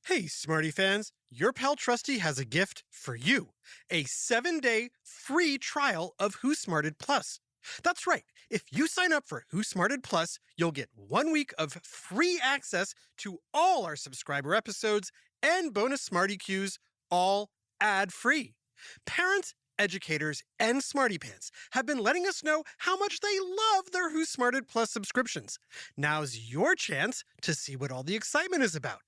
Hey, Smarty fans, your pal Trusty has a gift for you. A 7-day free trial of Who Smarted Plus. That's right. If you sign up for Who Smarted Plus, you'll get 1 week of free access to all our subscriber episodes and bonus Smarty Cues, all ad-free. Parents, educators, and Smarty Pants have been letting us know how much they love their Who Smarted Plus subscriptions. Now's your chance to see what all the excitement is about.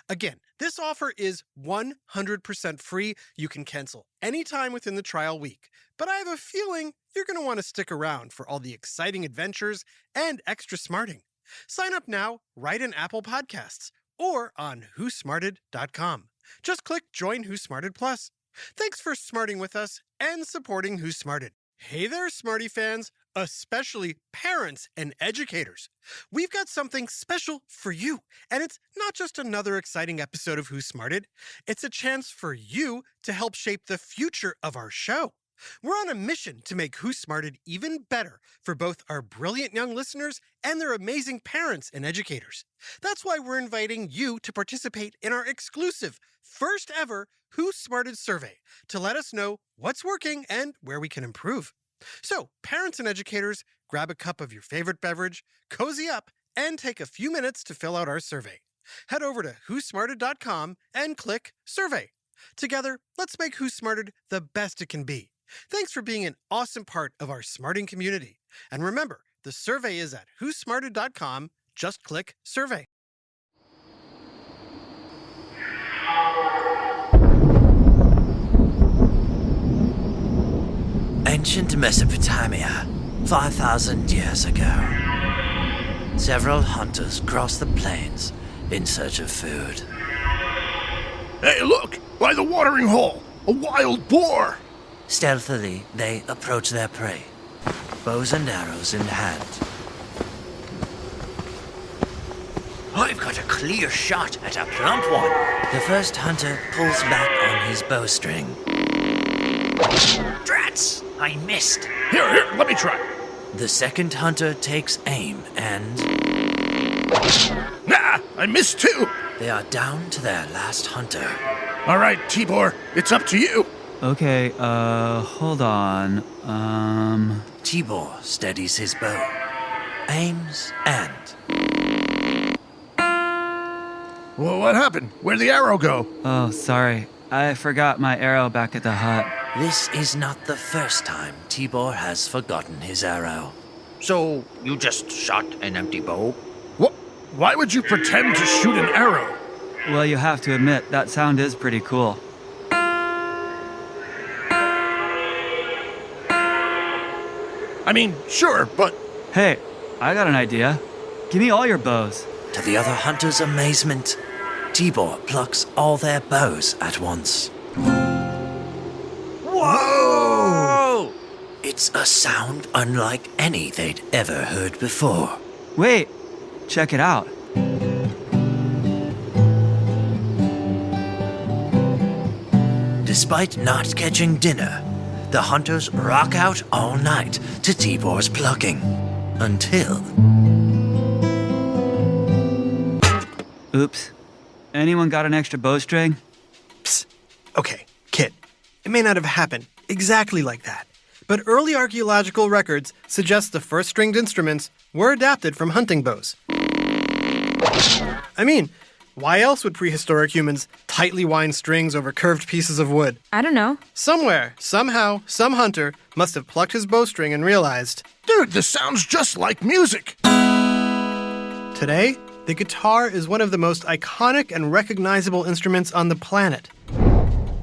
Again, this offer is 100% free. You can cancel anytime within the trial week. But I have a feeling you're going to want to stick around for all the exciting adventures and extra smarting. Sign up now right in Apple Podcasts or on whosmarted.com. Just click Join Who Smarted Plus. Thanks for smarting with us and supporting Who Smarted. Hey there, Smarty fans, especially parents and educators. We've got something special for you, and it's not just another exciting episode of Who Smarted. It's a chance for you to help shape the future of our show. We're on a mission to make Who Smarted even better for both our brilliant young listeners and their amazing parents and educators. That's why we're inviting you to participate in our exclusive, first ever Who Smarted survey to let us know what's working and where we can improve. So, parents and educators, grab a cup of your favorite beverage, cozy up, and take a few minutes to fill out our survey. Head over to whosmarted.com and click Survey. Together, let's make Who Smarted the best it can be. Thanks for being an awesome part of our smarting community. And remember, the survey is at whosmarted.com. Just click Survey. Ancient Mesopotamia, 5,000 years ago. Several hunters crossed the plains in search of food. Hey, look! By the watering hole! A wild boar! Stealthily, they approach their prey, bows and arrows in hand. I've got a clear shot at a plump one. The first hunter pulls back on his bowstring. Drats! I missed. Here, let me try. The second hunter takes aim and... Nah, I missed too! They are down to their last hunter. All right, Tibor, it's up to you. Okay, hold on. Tibor steadies his bow, aims, and... Well, what happened? Where'd the arrow go? Oh, sorry. I forgot my arrow back at the hut. This is not the first time Tibor has forgotten his arrow. So, you just shot an empty bow? What? Why would you pretend to shoot an arrow? Well, you have to admit, that sound is pretty cool. I mean, sure, but... Hey, I got an idea. Give me all your bows. To the other hunters' amazement, Tibor plucks all their bows at once. Whoa! It's a sound unlike any they'd ever heard before. Wait, check it out. Despite not catching dinner, the hunters rock out all night to Tibor's plucking. Until... Oops. Anyone got an extra bowstring? Psst. Okay, kid. It may not have happened exactly like that, but early archaeological records suggest the first stringed instruments were adapted from hunting bows. I mean, why else would prehistoric humans tightly wind strings over curved pieces of wood? I don't know. Somewhere, somehow, some hunter must have plucked his bowstring and realized, Dude, this sounds just like music! today, the guitar is one of the most iconic and recognizable instruments on the planet,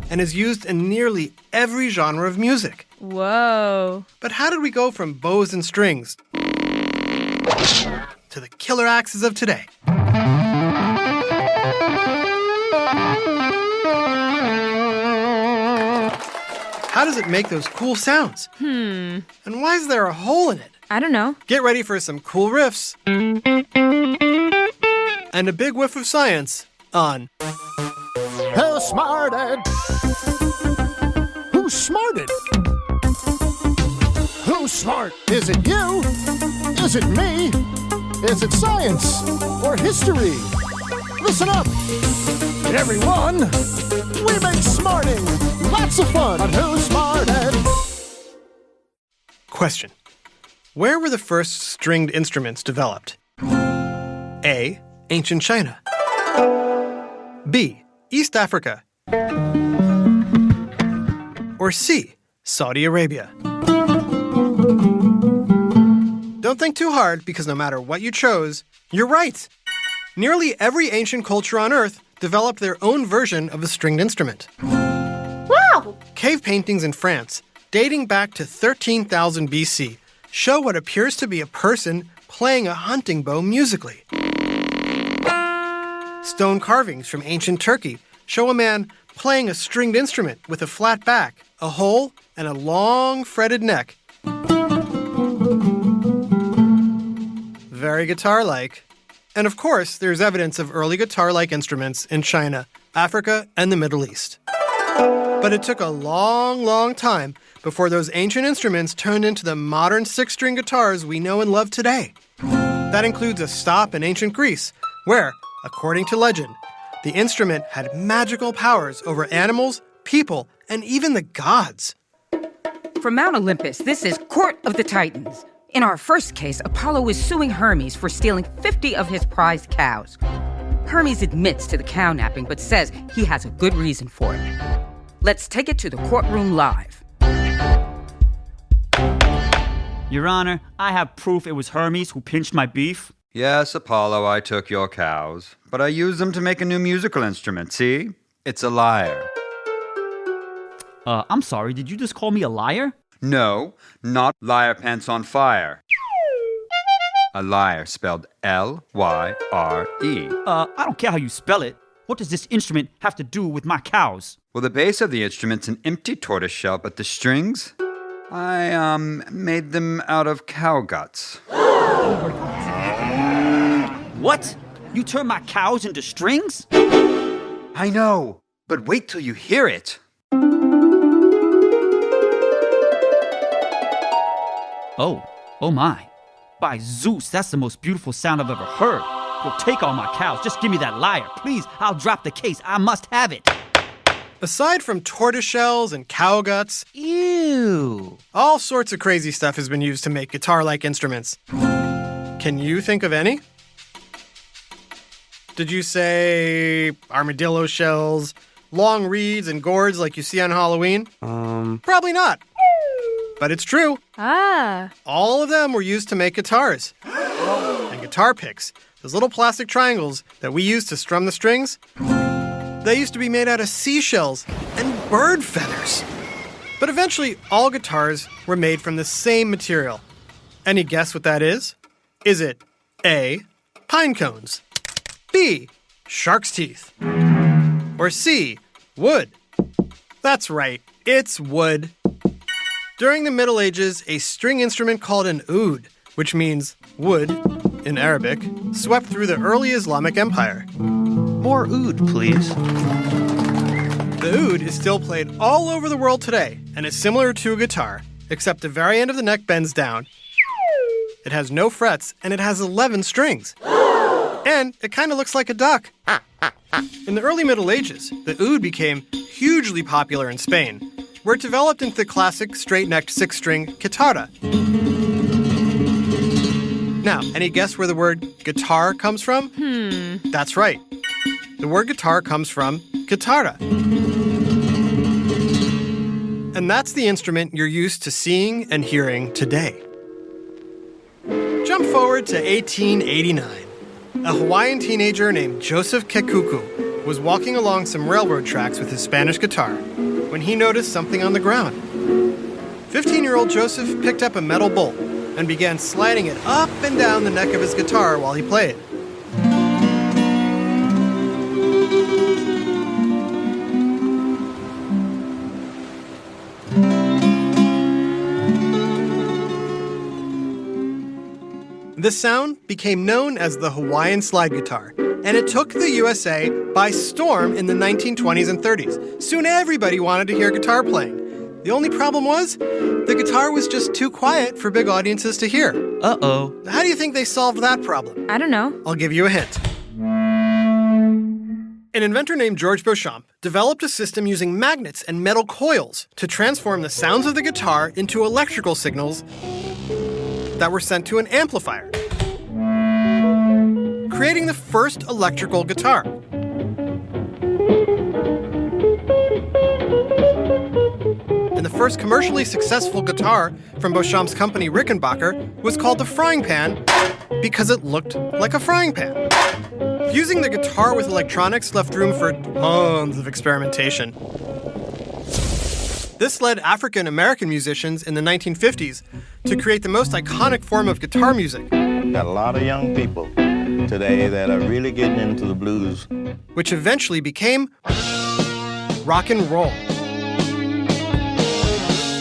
and is used in nearly every genre of music. Whoa. But how did we go from bows and strings to the killer axes of today? How does it make those cool sounds? And why is there a hole in it? I don't know. Get ready for some cool riffs and a big whiff of science on Who smarted? Who's smarted? Who's smart? Is it you? Is it me? Is it science or history? Listen up! everyone! We make smarting lots of fun on Who Smarted? Question. Where were the first stringed instruments developed? A. Ancient China. B. East Africa. Or C. Saudi Arabia. Don't think too hard, because no matter what you chose, you're right. Nearly every ancient culture on Earth developed their own version of a stringed instrument. Wow! Cave paintings in France, dating back to 13,000 BC, show what appears to be a person playing a hunting bow musically. Stone carvings from ancient Turkey show a man playing a stringed instrument with a flat back, a hole, and a long fretted neck. Very guitar-like. And of course, there's evidence of early guitar-like instruments in China, Africa, and the Middle East. But it took a long, long time before those ancient instruments turned into the modern six-string guitars we know and love today. That includes a stop in ancient Greece, where, according to legend, the instrument had magical powers over animals, people, and even the gods. From Mount Olympus, this is Court of the Titans. In our first case, Apollo is suing Hermes for stealing 50 of his prized cows. Hermes admits to the cow napping, but says he has a good reason for it. Let's take it to the courtroom live. Your Honor, I have proof it was Hermes who pinched my beef. Yes, Apollo, I took your cows, but I used them to make a new musical instrument, see? It's a lyre. I'm sorry, did you just call me a liar? No, not lyre pants on fire. A lyre spelled L-Y-R-E. I don't care how you spell it. What does this instrument have to do with my cows? Well, the base of the instrument's an empty tortoise shell, but the strings? I, made them out of cow guts. What? You turn my cows into strings? I know, but wait till you hear it. Oh my. By Zeus, that's the most beautiful sound I've ever heard. You'll take all my cows. Just give me that lyre. Please, I'll drop the case. I must have it. Aside from tortoise shells and cow guts, Ew. all sorts of crazy stuff has been used to make guitar-like instruments. Can you think of any? Did you say armadillo shells, long reeds and gourds like you see on Halloween? Probably not. But it's true. Ah. All of them were used to make guitars. And guitar picks, those little plastic triangles that we use to strum the strings, they used to be made out of seashells and bird feathers. But eventually, all guitars were made from the same material. Any guess what that is? Is it A, pine cones, B, shark's teeth, or C, wood? That's right, it's wood. During the Middle Ages, a string instrument called an oud, which means wood in Arabic, swept through the early Islamic Empire. More oud, please. The oud is still played all over the world today and is similar to a guitar, except the very end of the neck bends down. It has no frets and it has 11 strings. And it kind of looks like a duck. In the early Middle Ages, the oud became hugely popular in Spain, where it developed into the classic straight-necked six-string guitarra. Now, any guess where the word guitar comes from? That's right. The word guitar comes from guitarra. And that's the instrument you're used to seeing and hearing today. Jump forward to 1889. A Hawaiian teenager named Joseph Kekuku was walking along some railroad tracks with his Spanish guitar when he noticed something on the ground. 15-year-old Joseph picked up a metal bolt and began sliding it up and down the neck of his guitar while he played. This sound became known as the Hawaiian slide guitar, and it took the USA by storm in the 1920s and 30s. Soon everybody wanted to hear guitar playing. The only problem was, the guitar was just too quiet for big audiences to hear. Uh-oh. How do you think they solved that problem? I don't know. I'll give you a hint. An inventor named George Beauchamp developed a system using magnets and metal coils to transform the sounds of the guitar into electrical signals that were sent to an amplifier, creating the first electrical guitar. And the first commercially successful guitar from Beauchamp's company Rickenbacker was called the Frying Pan because it looked like a frying pan. Fusing the guitar with electronics left room for tons of experimentation. This led African American musicians in the 1950s to create the most iconic form of guitar music. Got a lot of young people today that are really getting into the blues, which eventually became rock and roll.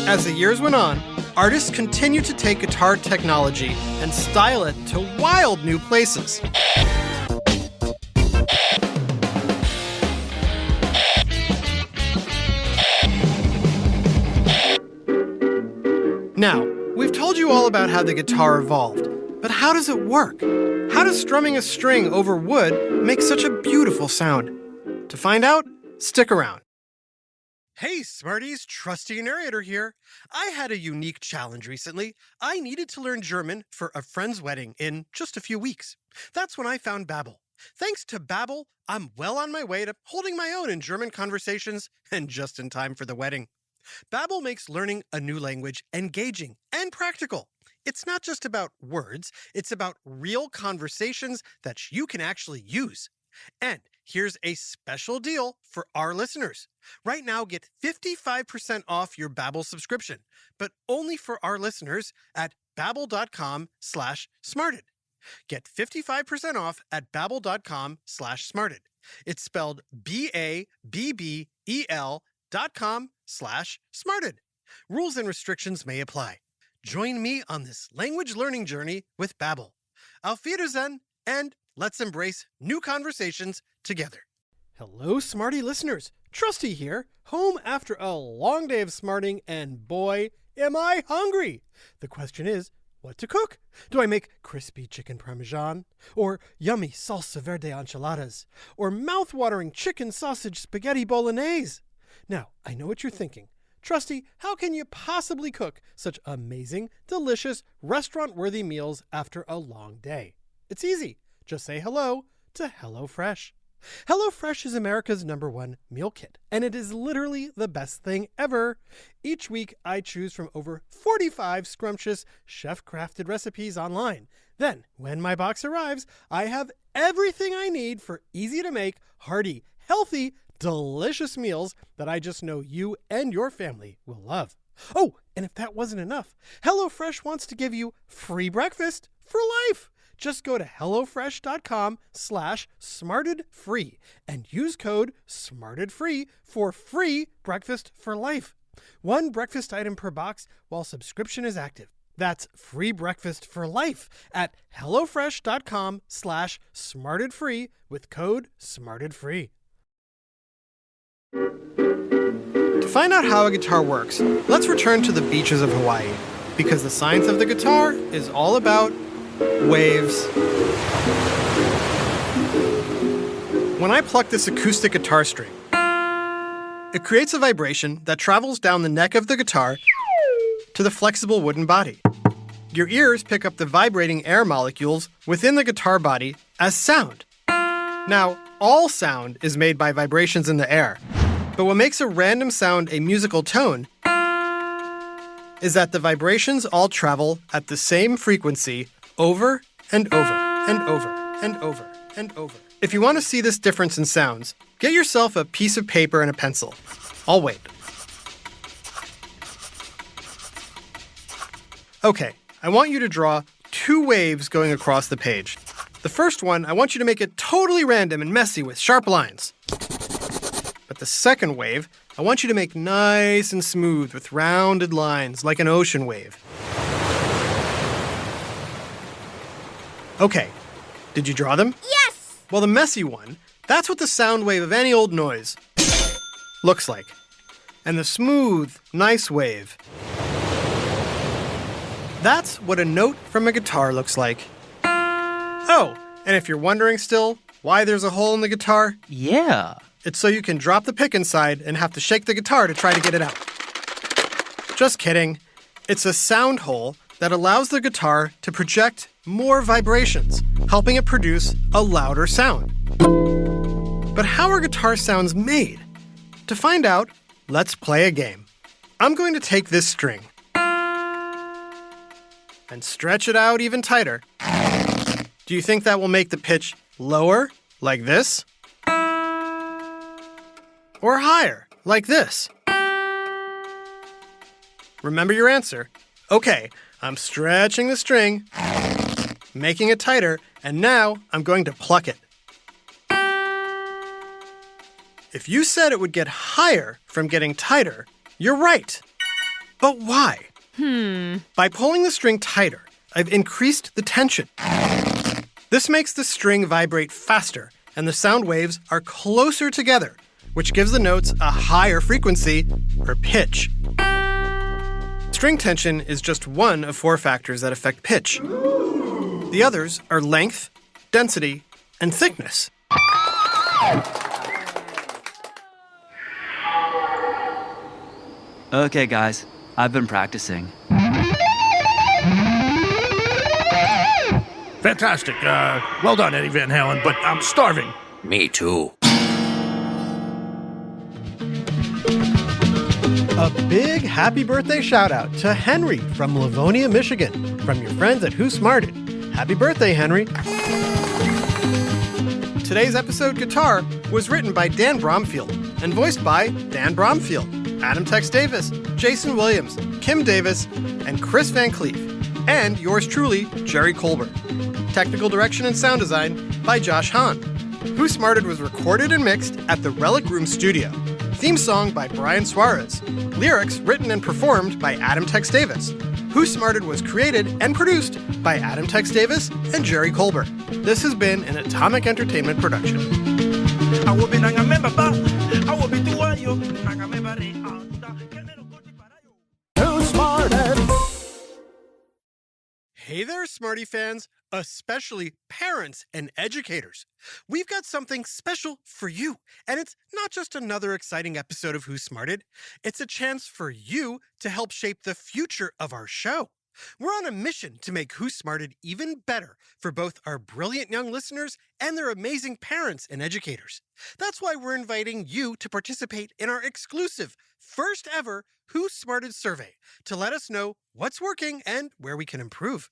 As the years went on, artists continued to take guitar technology and style it to wild new places. Now, we've told you all about how the guitar evolved, but how does it work? How does strumming a string over wood make such a beautiful sound? To find out, stick around. Hey, Smarties, trusty narrator here. I had a unique challenge recently. I needed to learn German for a friend's wedding in just a few weeks. That's when I found Babbel. Thanks to Babbel, I'm well on my way to holding my own in German conversations and just in time for the wedding. Babbel makes learning a new language engaging and practical. It's not just about words, it's about real conversations that you can actually use. And here's a special deal for our listeners. Right now, get 55% off your Babbel subscription, but only for our listeners at babbel.com/smarted. Get 55% off at babbel.com/smarted. It's spelled BABBEL.com/smarted. Rules and restrictions may apply. Join me on this language learning journey with Babbel. Auf Wiedersehen, and let's embrace new conversations together. Hello, Smarty listeners. Trusty here, home after a long day of smarting, and boy, am I hungry. The question is, what to cook? Do I make crispy chicken parmesan? Or yummy salsa verde enchiladas? Or mouth-watering chicken sausage spaghetti bolognese? Now, I know what you're thinking. Trusty, how can you possibly cook such amazing, delicious, restaurant-worthy meals after a long day? It's easy. Just say hello to HelloFresh. HelloFresh is America's #1 meal kit, and it is literally the best thing ever. Each week, I choose from over 45 scrumptious, chef-crafted recipes online. Then, when my box arrives, I have everything I need for easy-to-make, hearty, healthy, delicious meals that I just know you and your family will love. Oh, and if that wasn't enough, HelloFresh wants to give you free breakfast for life. Just go to HelloFresh.com/smartedfree and use code SMARTEDFREE for free breakfast for life. One breakfast item per box while subscription is active. That's free breakfast for life at HelloFresh.com/smartedfree with code SMARTEDFREE. To find out how a guitar works, let's return to the beaches of Hawaii, because the science of the guitar is all about waves. When I pluck this acoustic guitar string, it creates a vibration that travels down the neck of the guitar to the flexible wooden body. Your ears pick up the vibrating air molecules within the guitar body as sound. Now, all sound is made by vibrations in the air, but what makes a random sound a musical tone is that the vibrations all travel at the same frequency over and over and over and over and over. If you want to see this difference in sounds, get yourself a piece of paper and a pencil. I'll wait. Okay, I want you to draw 2 waves going across the page. The first one, I want you to make it totally random and messy with sharp lines. But the second wave, I want you to make nice and smooth with rounded lines like an ocean wave. Okay, did you draw them? Yes! Well, the messy one, that's what the sound wave of any old noise looks like. And the smooth, nice wave, that's what a note from a guitar looks like. Oh, and if you're wondering still, why there's a hole in the guitar? Yeah. It's so you can drop the pick inside and have to shake the guitar to try to get it out. Just kidding. It's a sound hole that allows the guitar to project more vibrations, helping it produce a louder sound. But how are guitar sounds made? To find out, let's play a game. I'm going to take this string and stretch it out even tighter. Do you think that will make the pitch lower, like this? Or higher, like this? Remember your answer. Okay, I'm stretching the string, making it tighter, and now I'm going to pluck it. If you said it would get higher from getting tighter, you're right. But why? By pulling the string tighter, I've increased the tension. This makes the string vibrate faster, and the sound waves are closer together, which gives the notes a higher frequency, or pitch. String tension is just one of 4 factors that affect pitch. The others are length, density, and thickness. Okay, guys, I've been practicing. Fantastic. Well done, Eddie Van Halen, but I'm starving. Me too. A big happy birthday shout out to Henry from Livonia, Michigan, from your friends at Who Smarted. Happy birthday, Henry. Today's episode Guitar was written by Dan Bromfield and voiced by Dan Bromfield, Adam Tex Davis, Jason Williams, Kim Davis, and Chris Van Cleef, and yours truly, Jerry Colbert. Technical direction and sound design by Josh Hahn. Who Smarted was recorded and mixed at the Relic Room Studio. Theme song by Brian Suarez. Lyrics written and performed by Adam Tex Davis. Who Smarted was created and produced by Adam Tex Davis and Jerry Colbert. This has been an Atomic Entertainment production. Who Smarted? Hey there, Smarty fans, especially parents and educators. We've got something special for you, and it's not just another exciting episode of Who Smarted. It's a chance for you to help shape the future of our show. We're on a mission to make Who Smarted even better for both our brilliant young listeners and their amazing parents and educators. That's why we're inviting you to participate in our exclusive, first ever Who Smarted survey to let us know what's working and where we can improve.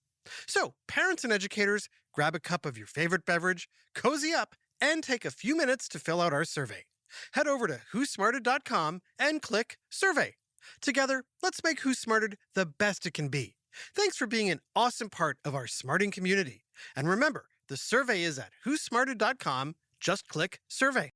So, parents and educators, grab a cup of your favorite beverage, cozy up, and take a few minutes to fill out our survey. Head over to whosmarted.com and click Survey. Together, let's make Who Smarted the best it can be. Thanks for being an awesome part of our smarting community. And remember, the survey is at whosmarted.com. Just click Survey.